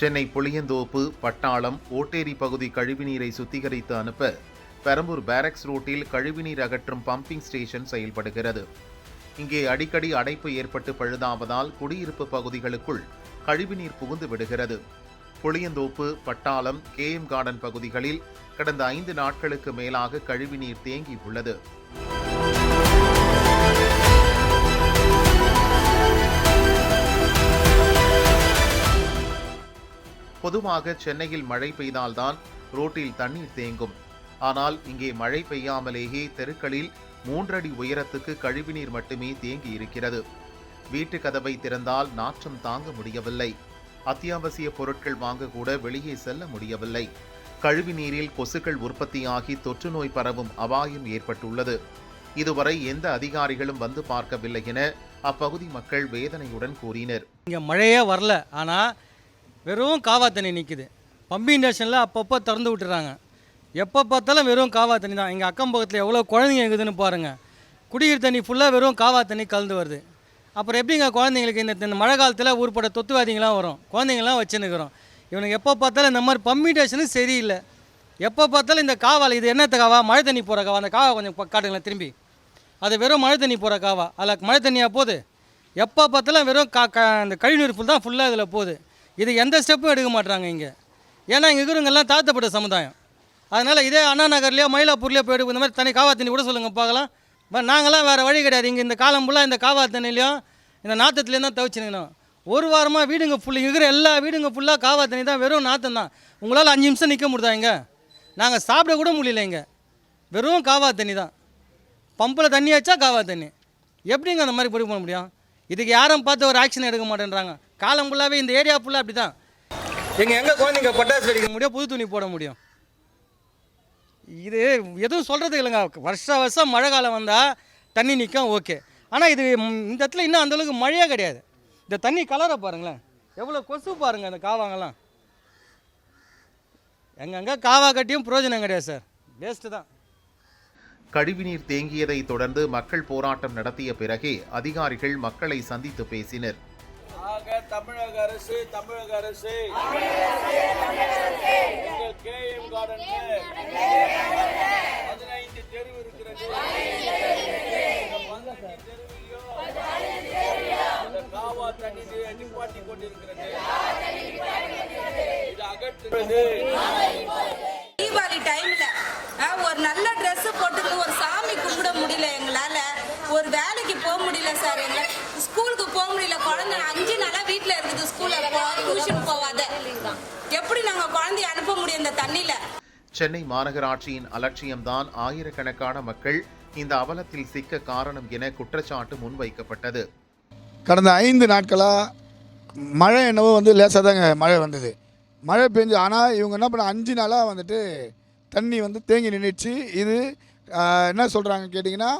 சென்னை புளியந்தோப்பு, பட்டாளம், ஓட்டேரி பகுதி கழிவுநீரை சுத்திகரித்து அனுப்ப பெரம்பூர் பேரக்ஸ் ரோட்டில் கழிவுநீர் அகற்றும் பம்பிங் ஸ்டேஷன் செயல்படுகிறது. இங்கே அடிக்கடி அடைப்பு ஏற்பட்டு பழுதாவதால் குடியிருப்பு பகுதிகளுக்குள் கழிவுநீர் புகுந்து விடுகிறது. புளியந்தோப்பு, பட்டாளம், KM கார்டன் பகுதிகளில் கடந்த 5 நாட்களுக்கு மேலாக கழிவுநீர் தேங்கி உள்ளது. பொதுவாக சென்னையில் மழை பெய்தால்தான் ரோட்டில் தண்ணீர் தேங்கும். ஆனால் இங்கே மழை பெய்யாமலேயே தெருக்களில் 3 அடி உயரத்துக்கு கழிவுநீர் மட்டுமே தேங்கி இருக்கிறது. வீட்டு கதவை திறந்தால் நாற்றம் தாங்க முடியவில்லை. அத்தியாவசிய பொருட்கள் வாங்க கூட வெளியே செல்ல முடியவில்லை. கழிவுநீரில் கொசுக்கள் உற்பத்தியாகி தொற்று நோய் பரவும் அபாயம் ஏற்பட்டுள்ளது. இதுவரை எந்த அதிகாரிகளும் வந்து பார்க்கவில்லை என அப்பகுதி மக்கள் வேதனையுடன் கூறினர். இங்கே மழையே வரல, ஆனால் வெறும் காவா தண்ணி நிற்குது. பம்பிங் ஸ்டேஷனில் அப்பப்போ திறந்து விட்டுறாங்க. எப்போ பார்த்தாலும் வெறும் காவா தண்ணி தான். எங்கள் அக்கம் பக்கத்தில் எவ்வளோ குழந்தைங்க இருக்குதுன்னு பாருங்கள். குடிநீர் தண்ணி ஃபுல்லாக வெறும் காவா தண்ணி கலந்து வருது. அப்புறம் எப்படிங்க குழந்தைங்களுக்கு இந்த மழை காலத்தில் ஊர்பட்ட தொத்துவாதிங்களாம் வரும், குழந்தைங்களாம் வச்சுன்னுக்கிறோம். இவனுக்கு எப்போ பார்த்தாலும் இந்த மாதிரி பம்பிங் ஸ்டேஷனும் சரியில்லை. எப்போ பார்த்தாலும் இந்த காவால் இது என்னத்த காவா, மழை தண்ணி போகிற காவா. அந்த காவா கொஞ்சம் காட்டுங்களேன் திரும்பி. அது வெறும் மழை தண்ணி போகிற காவா, அதில் மழை தண்ணியாக போகுது. எப்போ பார்த்தாலும் வெறும் அந்த கழிவுநீர் தான் ஃபுல்லாக இதில் போகுது. இது எந்த ஸ்டெப்பும் எடுக்க மாட்டாங்க இங்கே. ஏன்னா இங்கே இருக்கிறவங்கெல்லாம் தாழ்த்தப்பட்ட சமுதாயம். அதனால் இதே அண்ணா நகர்லையோ மயிலாப்பூர்லையோ போய்ட்டு இந்த மாதிரி தண்ணி காவா தண்ணி கூட சொல்லுங்கள் பார்க்கலாம். நாங்களாம் வேறு வழி கிடையாது. இங்கே இந்த காலம் ஃபுல்லாக இந்த காவா தண்ணிலையும் இந்த நாற்றத்துலேயும் தான் துவைச்சிருக்கணும். ஒரு வாரமாக வீடுங்க ஃபுல்லாக இருக்கிற எல்லா வீடுங்க ஃபுல்லாக காவா தண்ணி தான், வெறும் நாற்றம் தான். உங்களால் 5 நிமிஷம் நிற்க முடியுதா இங்கே? நாங்கள் சாப்பிட கூட முடியல. இங்கே வெறும் காவா தண்ணி தான். பம்பில் தண்ணி வச்சா காவா தண்ணி. எப்படிங்க அந்த மாதிரி பண்ண முடியும்? இதுக்கு யாரும் பார்த்து ஒரு ஆக்ஷன் எடுக்க மாட்டேன்றாங்க. காலம் ஃபுல்லாகவே இந்த ஏரியா ஃபுல்லாக அப்படி தான். எங்கே குழந்தைங்க பட்டாசு வெடிக்க முடியும், புது துணி போட முடியும்? இது எதுவும் சொல்கிறது இல்லைங்க. வருஷம் மழை காலம் வந்தால் தண்ணி நிற்கும், ஓகே. ஆனால் இது இந்த இடத்துல இன்னும் அந்தளவுக்கு மழையே கிடையாது. இந்த தண்ணி கலரை பாருங்களேன், எவ்வளோ கொசு பாருங்கள். அந்த காவாங்கெல்லாம் எங்கெங்கே காவா கட்டியும் பிரயோஜனம் கிடையாது சார், வேஸ்ட்டு தான். கழிவுநீர் தேங்கியதை தொடர்ந்து மக்கள் போராட்டம் நடத்திய பிறகே அதிகாரிகள் மக்களை சந்தித்து பேசினர். தமிழக அரசு எங்கள் KM கார்டன் 15 தெருவு இருக்கிறது. காவா தண்ணி நிப்பாட்டி கொண்டிருக்கிறது. இது அகற்றுவது. தீபாவளி டைம்ல ஒரு நல்ல ட்ரெஸ் போட்டு ஒரு சாமி கும்பிட முடியல, எங்களால ஒரு வேலைக்கு போக முடியல சார். எங்களை ஸ்கூலுக்கு போக முடியல. குழந்தை 5 நாளா வீட்டில் இருக்குது, ஸ்கூலில் டியூஷன் போகாத. எப்படி நாங்கள் குழந்தைய அனுப்ப முடியும் இந்த தண்ணியில்? சென்னை மாநகராட்சியின் அலட்சியம்தான் ஆயிரக்கணக்கான மக்கள் இந்த அவலத்தில் சிக்க காரணம் என குற்றச்சாட்டு முன்வைக்கப்பட்டது. கடந்த 5 நாட்களாக மழை என்னவோ லேசாக தாங்க மழை வந்தது. மழை பெஞ்சு, ஆனால் இவங்க என்ன பண்ண 5 நாளாக தண்ணி தேங்கி நின்றுச்சு. இது என்ன சொல்கிறாங்க கேட்டிங்கன்னா,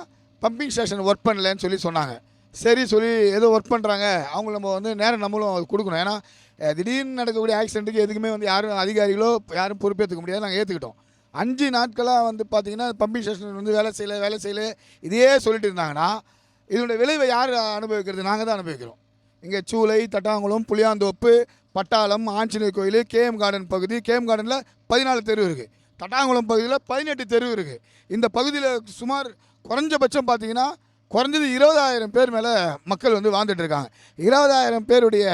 பம்பிங் ஸ்டேஷன் ஒர்க் பண்ணலன்னு சொன்னாங்க. சரி சொல்லி ஏதோ ஒர்க் பண்ணுறாங்க, அவங்கள நம்ம நேரம் நம்மளும் கொடுக்கணும். ஏன்னா திடீர்னு நடக்கக்கூடிய ஆக்சிடென்ட்டுக்கு எதுக்குமே யாரும் அதிகாரிகளோ யாரும் பொறுப்பேற்றுக்க முடியாது. நாங்கள் ஏற்றுக்கிட்டோம். 5 நாட்களாக பார்த்தீங்கன்னா பம்பிங் ஸ்டேஷன் வேலை செய்யலை இதையே சொல்லிட்டு இருந்தாங்கன்னா இதனுடைய விளைவை யார் அனுபவிக்கிறது? நாங்கள் தான் அனுபவிக்கிறோம். இங்கே சூளை, தட்டாங்குளம், புளியாந்தோப்பு, பட்டாளம், ஆஞ்சநேயர் கோயில், KM கார்டன் பகுதி. KM கார்டனில் 14 தெரு இருக்குது. தட்டாங்குளம் பகுதியில் 18 தெரு இருக்குது. இந்த பகுதியில் சுமார் குறைஞ்சபட்சம் பார்த்தீங்கன்னா குறைஞ்சது 20,000 பேர் மேலே மக்கள் வாழ்ந்துட்டு இருக்காங்க. 20,000 பேருடைய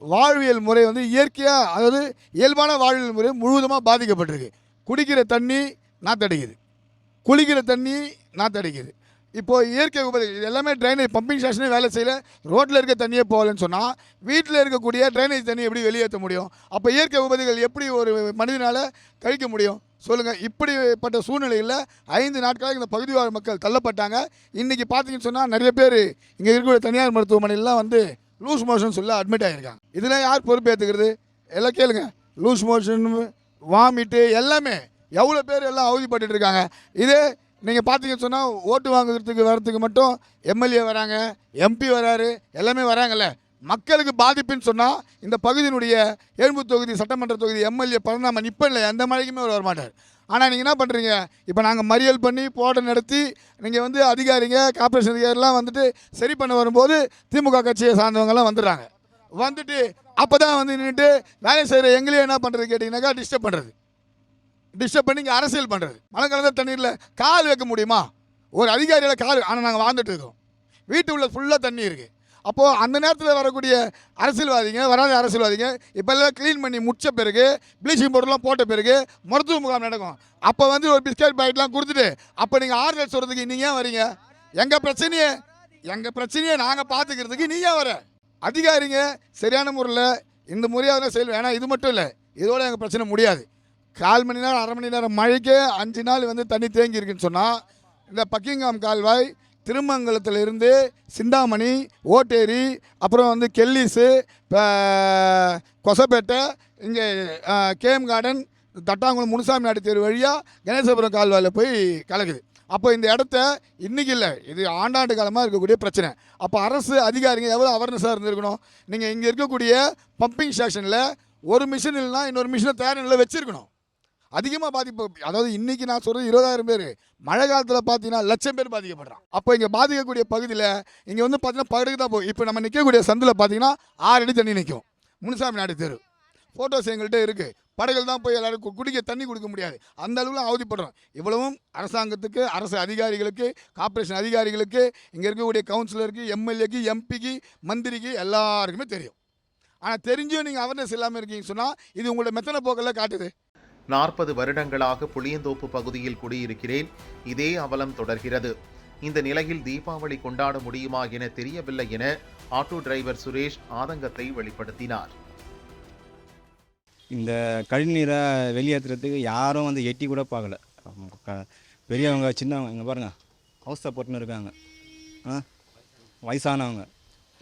வாழ்வியல் முறை இயற்கையாக, அதாவது இயல்பான வாழ்வியல் முறை முழுவதுமாக பாதிக்கப்பட்டிருக்கு. குடிக்கிற தண்ணி நாத்தடிக்குது, குளிக்கிற தண்ணி நாத்தடிக்குது. இப்போது இயற்கை உபதிகள் இது எல்லாமே ட்ரைனேஜ் பம்பிங் ஸ்டேஷனே வேலை செய்யலை. ரோட்டில் இருக்க தண்ணியே போகலன்னு சொன்னால் வீட்டில் இருக்கக்கூடிய ட்ரைனேஜ் தண்ணி எப்படி வெளியேற்ற முடியும்? அப்போ இயற்கை உபதிகள் எப்படி ஒரு மனிதனால் கழிக்க முடியும் சொல்லுங்கள்? இப்படிப்பட்ட சூழ்நிலையில் 5 நாட்களாக இந்த பகுதிவாழ் மக்கள் தள்ளப்பட்டாங்க. இன்றைக்கி பார்த்தீங்கன்னு சொன்னால் நிறைய பேர் இங்கே இருக்கக்கூடிய தனியார் மருத்துவமனையிலாம் லூஸ் மோஷன் சொல்ல அட்மிட் ஆகியிருக்காங்க. இதெல்லாம் யார் பொறுப்பேற்றுக்கிறது? எல்லாம் கேளுங்க. லூஸ் மோஷன், வாமிட்டு எல்லாமே எவ்வளோ பேர் எல்லாம் அவதிப்பட்டு இருக்காங்க. இதே நீங்கள் பார்த்தீங்கன்னு சொன்னால் ஓட்டு வாங்குறதுக்கு வரத்துக்கு மட்டும் MLA வராங்க, MP வராரு, எல்லாமே வராங்கல்ல. மக்களுக்கு பாதிப்புன்னு சொன்னால் இந்த பகுதியினுடைய எழும்பூர் தொகுதி சட்டமன்ற தொகுதி MLA பழனாமன் இப்போ இல்லை, எந்த மழைக்குமே அவர் வரமாட்டார். ஆனால் நீங்கள் என்ன பண்ணுறீங்க? இப்போ நாங்கள் மறியல் பண்ணி போராட்டம் நடத்தி நீங்கள் அதிகாரிங்க, கார்பரேஷன் அதிகாரிலாம் சரி பண்ண வரும்போது திமுக கட்சியை சார்ந்தவங்கெல்லாம் வந்துடுறாங்க. அப்போ தான் வந்து நின்றுட்டு வேலை செய்கிற எங்களையும் என்ன பண்ணுறது கேட்டிங்கனாக்கா டிஸ்டர்ப் பண்ணி இங்கே அரசியல் பண்ணுறது. மழை கலந்த தண்ணீரில் கால் வைக்க முடியுமா? ஒரு அதிகாரியில் கால், ஆனால் நாங்கள் வாழ்ந்துட்டு இருக்கோம். வீட்டு உள்ள ஃபுல்லாக தண்ணி இருக்குது. அப்போது அந்த நேரத்தில் வரக்கூடிய வராத அரசியல்வாதிங்க இப்போல்லாம் க்ளீன் பண்ணி முடித்த பிறகு ப்ளீச்சிங் பவுடர்லாம் போட்ட பிறகு மருத்துவ முகாம் நடக்கும். அப்போ வந்து ஒரு பிஸ்கட் பாக்கெட்லாம் கொடுத்துட்டு அப்போ நீங்கள் ஆறுதல் சொல்கிறதுக்கு நீங்கள் ஏன் வரீங்க? எங்கள் பிரச்சனையை நாங்கள் பார்த்துக்கிறதுக்கு நீ ஏன் வர? அதிகாரிங்க சரியான முறையில் இந்த முறையாக செயல் வேணாம். இது மட்டும் இல்லை, இதோட எங்கள் பிரச்சனை முடியாது. 1/4 மணி நேரம் 1/2 மணி நேரம் மழைக்கே 5 நாள் வந்து தண்ணி தேங்கி இருக்குன்னு சொன்னால் இந்த பக்கிங்காம் கால்வாய் திருமங்கலத்திலிருந்து சிந்தாமணி, ஓட்டேரி, அப்புறம் வந்து கெல்லிஸு, கொசப்பேட்டை, இங்கே கேஎம் கார்டன், தட்டாங்குளம் முனுசாமி நாடு தெரு வழியாக கணேசபுரம் கால்வாயில் போய் கலக்குது. அப்போ இந்த இடத்த இன்றைக்கி இல்லை, இது ஆண்டாண்டு காலமாக இருக்கக்கூடிய பிரச்சனை. அப்போ அரசு அதிகாரிங்க எவ்வளோ அவேர்னஸாக இருந்திருக்கணும். நீங்கள் இங்கே இருக்கக்கூடிய பம்பிங் ஸ்டேஷனில் ஒரு மிஷின் இல்லைனா இன்னொரு மிஷினை தேரனில் வச்சுருக்கணும். அதிகமாக பாதிப்பு, அதாவது இன்றைக்கி நான் சொல்கிறது 20,000 பேர், மழை காலத்தில் பார்த்தீங்கன்னா 1,00,000 பேர் பாதிக்கப்படுறான். அப்போ இங்கே பாதிக்கக்கூடிய பகுதியில் இங்கே வந்து பார்த்தீங்கன்னா பகுதிக்கு தான் போகும். இப்போ நம்ம நிற்கக்கூடிய சந்தில் பார்த்தீங்கன்னா 6 அடி தண்ணி நிற்கும். முனுசாமி நாடு தெரு ஃபோட்டோஸ் எங்கள்கிட்ட இருக்குது. படகுகள் தான் போய் எல்லாருக்கும் குடிக்க தண்ணி கொடுக்க முடியாது, அந்த அளவுக்கு அவதிப்படுறோம். இவ்வளவும் அரசாங்கத்துக்கு, அரசு அதிகாரிகளுக்கு, கார்ப்பரேஷன் அதிகாரிகளுக்கு, இங்கே இருக்கக்கூடிய கவுன்சிலருக்கு, எம்எல்ஏக்கு, எம்பிக்கு, மந்திரிக்கு எல்லாருக்குமே தெரியும். ஆனால் தெரிஞ்சும் நீங்கள் அவேர்னஸ் இல்லாமல் இருக்கீங்கன்னு சொன்னால் இது உங்களோட மெத்தனை போக்கெல்லாம் காட்டுது. 40 வருடங்களாக புளியந்தோப்பு பகுதியில் குடியிருக்கிறேன். இதே அவலம் தொடர்கிறது. இந்த நிலையில் தீபாவளி கொண்டாட முடியுமா என தெரியவில்லை என ஆட்டோ டிரைவர் சுரேஷ் ஆதங்கத்தை வெளிப்படுத்தினார். இந்த கழிநீரை வெளியேற்றுறதுக்கு யாரும் வந்து எட்டி கூட பார்க்கல. பெரியவங்க சின்னவங்க இங்கே பாருங்கள், அவஸ்தைப்பட்டுன்னு இருக்காங்க. வயசானவங்க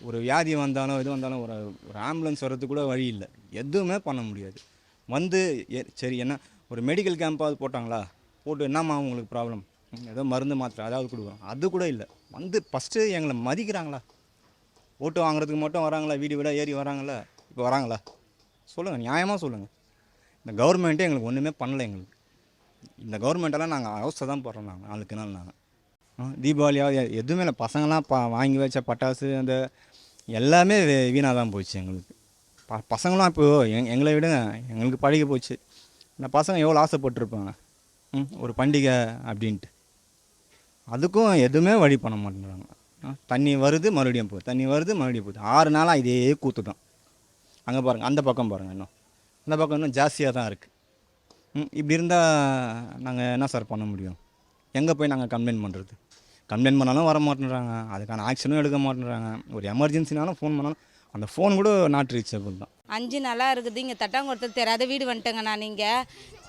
ஒரு வியாதி வந்தாலும் எது வந்தாலும் ஒரு ஆம்புலன்ஸ் வர்றதுக்கு கூட வழி இல்லை, எதுவுமே பண்ண முடியாது. வந்து சரி என்ன ஒரு மெடிக்கல் கேம்பாவது போட்டாங்களா, போட்டு என்னம்மா உங்களுக்கு ப்ராப்ளம், ஏதோ மருந்து மாத்திரை அதாவது கொடுக்குறோம், அது கூட இல்லை. வந்து ஃபஸ்ட்டு எங்களை மதிக்கிறாங்களா? ஓட்டு வாங்குறதுக்கு மட்டும் வராங்களா? வீடு வீடாக ஏறி வராங்களா? இப்போ வராங்களா? சொல்லுங்கள், நியாயமாக சொல்லுங்கள். இந்த கவர்மெண்ட்டே எங்களுக்கு ஒன்றுமே பண்ணலை. எங்களுக்கு இந்த கவர்மெண்ட்டெல்லாம் நாங்கள் அவஸ்தை தான் போடுறோம். நாங்கள் நாளுக்கு நாள் தீபாவளியாவது எதுவுமே இல்லை. பசங்களாம் வாங்கி வச்ச பட்டாசு அந்த எல்லாமே வீணாக தான் போச்சு. எங்களுக்கு பசங்களாம் இப்போது எங்களை விட எங்களுக்கு பழகி போச்சு. இந்த பசங்க எவ்வளோ ஆசைப்பட்டுருப்பாங்க ஒரு பண்டிகை அப்படின்ட்டு, அதுக்கும் எதுவுமே வழி பண்ண மாட்டேங்கிறாங்க. தண்ணி வருது மறுபடியும் போகுது, தண்ணி வருது மறுபடியும் போகுது. 6 நாளாக இதே கூத்து தான். அங்கே பாருங்கள், அந்த பக்கம் பாருங்கள், இன்னும் அந்த பக்கம் இன்னும் ஜாஸ்தியாக தான் இருக்குது. இப்படி இருந்தால் நாங்கள் என்ன சார் பண்ண முடியும்? எங்கே போய் நாங்கள் கம்ப்ளைண்ட் பண்ணுறது? கம்ப்ளைண்ட் பண்ணாலும் வர மாட்டேன்றாங்க, அதுக்கான ஆக்ஷனும் எடுக்க மாட்டேன்றாங்க. ஒரு எமர்ஜென்சினாலும் ஃபோன் பண்ணாலும் அந்த ஃபோன் கூட நாட் ரீச்சபிள் தான். 5 நாளாக இருக்குது. இங்கே தட்டாங்குளத்தில் தெரியாத வீடு வந்துட்டேங்க நான். இங்கே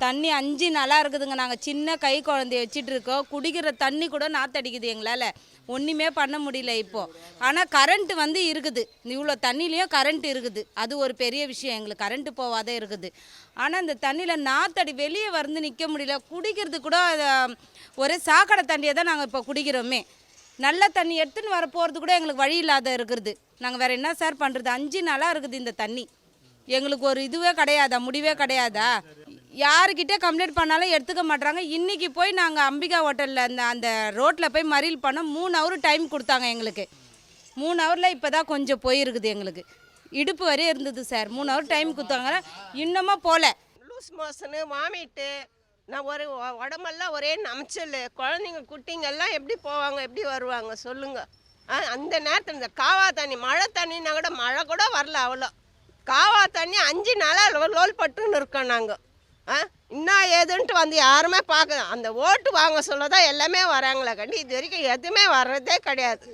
தண்ணி 5 நாளாக இருக்குதுங்க. நாங்கள் சின்ன கை குழந்தைய வச்சுட்டு இருக்கோம். குடிக்கிற தண்ணி கூட நாத்தடிக்குது. எங்களால் ஒன்றுமே பண்ண முடியல இப்போது. ஆனால் கரண்ட்டு வந்து இருக்குது, இவ்வளோ தண்ணிலையும் கரண்ட் இருக்குது. அது ஒரு பெரிய விஷயம். எங்களுக்கு கரண்ட்டு போகாதே இருக்குது. ஆனால் இந்த தண்ணியில் நாத்தடி வெளியே வந்து நிற்க முடியல. குடிக்கிறது கூட ஒரே சாக்கடை தண்ணியை தான் நாங்கள் இப்போ குடிக்கிறோமே. நல்ல தண்ணி எடுத்துன்னு வர போகிறது கூட எங்களுக்கு வழி இல்லாத இருக்கிறது. நாங்கள் வேறு என்ன சார் பண்ணுறது? 5 நாளாக இருக்குது இந்த தண்ணி. எங்களுக்கு ஒரு இதுவே கிடையாதா, முடிவே கிடையாதா? யாருக்கிட்டே கம்ப்ளைண்ட் பண்ணாலும் எடுத்துக்க மாட்றாங்க. இன்றைக்கி போய் நாங்கள் அம்பிகா ஹோட்டலில் அந்த ரோட்டில் போய் மறியல் பண்ணோம். 3 ஹவர் டைம் கொடுத்தாங்க எங்களுக்கு. 3 ஹவரில் இப்போ தான் கொஞ்சம் போயிருக்குது. எங்களுக்கு இடுப்பு வரையும் இருந்தது சார். 3 ஹவர் டைம் கொடுத்தாங்க, இன்னமும் போகல. லூஸ் மோஷனு, வாமிட்டு, நான் உடம்பெல்லாம் ஒரே நமைச்சல். குழந்தைங்க குட்டிங்கெல்லாம் எப்படி போவாங்க, எப்படி வருவாங்க சொல்லுங்கள்? அந்த நேரத்தில் இந்த காவா தண்ணி, மழை தண்ணின்னா கூட மழை கூட வரல. அவ்வளோ காவா தண்ணி 5 நாளாக லோல் பட்டுன்னு இருக்கோம் நாங்கள். இன்னும் ஏதுன்ட்டு வந்து யாருமே பார்க்க, அந்த ஓட்டு வாங்க சொல்ல தான் எல்லாமே வராங்களே கண்டி இது வரைக்கும் எதுவுமே வர்றதே கிடையாது.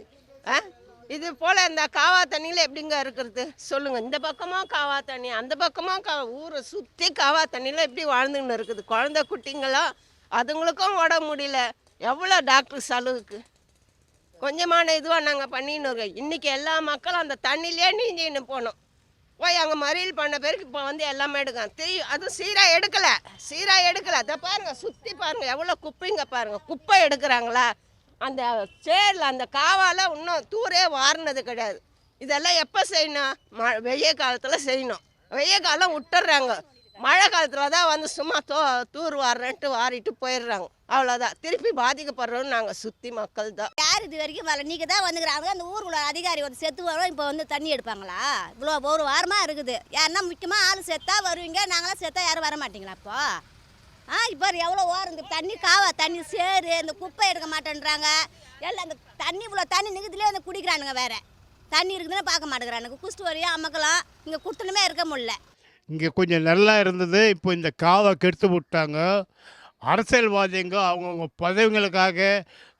இது போல் இந்த காவா தண்ணியில் எப்படிங்க இருக்கிறது சொல்லுங்கள்? இந்த பக்கமும் காவா தண்ணி, அந்த பக்கமும் ஊரை சுற்றி காவா தண்ணியில் எப்படி வாழ்ந்துன்னு இருக்குது. குழந்தை குட்டிங்களாம் அதுங்களுக்கும் ஓட முடியல. எவ்வளோ டாக்டர் செலவுக்கு கொஞ்சமான இதுவாக நாங்கள் பண்ணின்னு இருக்கோம். இன்றைக்கி எல்லா மக்களும் அந்த தண்ணியிலே நீஞ்சின்னு போனோம். போய் அங்கே மறியல் பண்ண பேருக்கு இப்போ வந்து எல்லாமே எடுக்கலாம். அதுவும் சீராக எடுக்கலை. அதை பாருங்கள், சுற்றி பாருங்கள், எவ்வளோ குப்பைங்க பாருங்கள். குப்பை எடுக்கிறாங்களா? அந்த சேரில் அந்த காவால் இன்னும் தூரே வாரினது கிடையாது. இதெல்லாம் எப்போ செய்யணும்? வெய்ய காலத்தில் செய்யணும். வெய்ய காலம் விட்டுடுறாங்க. மழை காலத்தில் தான் வந்து சும்மா தூர் வாடுறேன்ட்டு வாரிட்டு போயிடுறாங்க. அவ்வளோதான். திருப்பி பாதிக்கப்படுறோம் நாங்கள் சுற்றி மக்கள் தான். யார் இது வரைக்கும் வரல, நீங்கள் தான் வந்துக்கிறாங்க. அந்த ஊருக்குள்ள அதிகாரி வந்து செத்து வரோம், இப்போ வந்து தண்ணி எடுப்பாங்களா? இவ்வளோ ஒரு வாரமாக இருக்குது. யாருன்னா முக்கியமாக ஆள் செத்தா வருவீங்க, நாங்களாம் செத்தா யாரும் வர மாட்டீங்களா? இப்போ இப்போ எவ்வளோ ஓரம் இந்த தண்ணி, காவா தண்ணி, சேரு, இந்த குப்பை எடுக்க மாட்டேன்றாங்க. எல்லாம் அந்த தண்ணி இவ்வளோ தண்ணி நிற்கிறதுலேயே வந்து குடிக்கிறானுங்க. வேறு தண்ணி இருக்குதுன்னு பார்க்க மாட்டேங்கிறானுங்க. குஸ்ட்டு வரையும் அம்மக்கலாம் இங்கே குடுத்தனுமே இருக்க முடியல. இங்கே கொஞ்சம் நல்லா இருந்தது, இப்போ இந்த காவை கெடுத்து விட்டாங்க. அரசியல்வாதிங்க அவங்கவுங்க பதவிகளுக்காக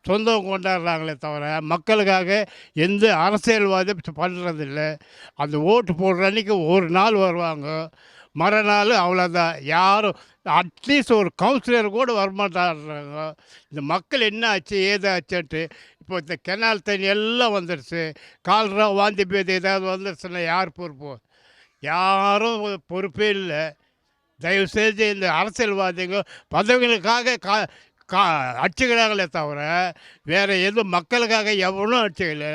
சொந்தம் கொண்டாடுறாங்களே தவிர மக்களுக்காக எந்த அரசியல்வாதி பண்ணுறதில்ல. அந்த ஓட்டு போடுற அன்றைக்கி ஒரு நாள் வருவாங்க, மறுநாள் அவ்வளோதான். யாரும் அட்லீஸ்ட் ஒரு கவுன்சிலர் கூட வரமாட்டாடுறாங்க. இந்த மக்கள் என்ன ஆச்சு ஏதாச்சுன்ட்டு. இப்போ இந்த கெனால் தண்ணி எல்லாம் வந்துடுச்சு. கால்ரா வாந்தி பேதி ஏதாவது வந்துடுச்சுன்னா யார் பொறுப்பு? யாரும் பொறுப்பே இல்லை. தயவுசெய்து இந்த அரசியல்வாதிங்க பதவிகளுக்காக அடிச்சுக்கிறாங்களே தவிர வேறு எதுவும் மக்களுக்காக எவனும் அடிச்சுக்கல.